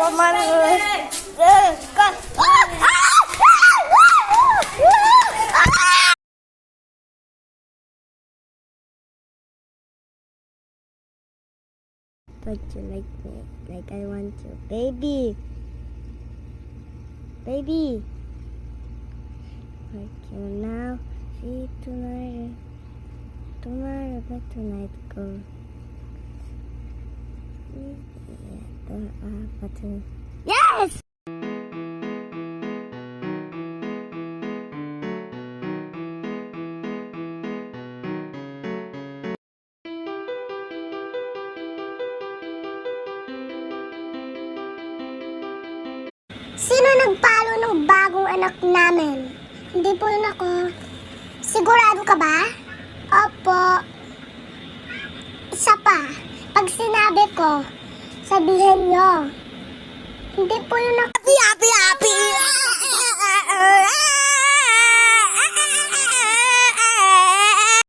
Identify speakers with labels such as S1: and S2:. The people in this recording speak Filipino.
S1: But you like me, like I want you, baby. Baby. Like you now, see tomorrow. Tomorrow, but tonight go. Yes!
S2: Sino nagpalo ng bagong anak namin? Hindi po yun ako. Sigurado ka ba? Opo. Isa pa, pag sinabi ko, sabihin nyo. Hindi po yun ako.
S1: Happy, happy, happy!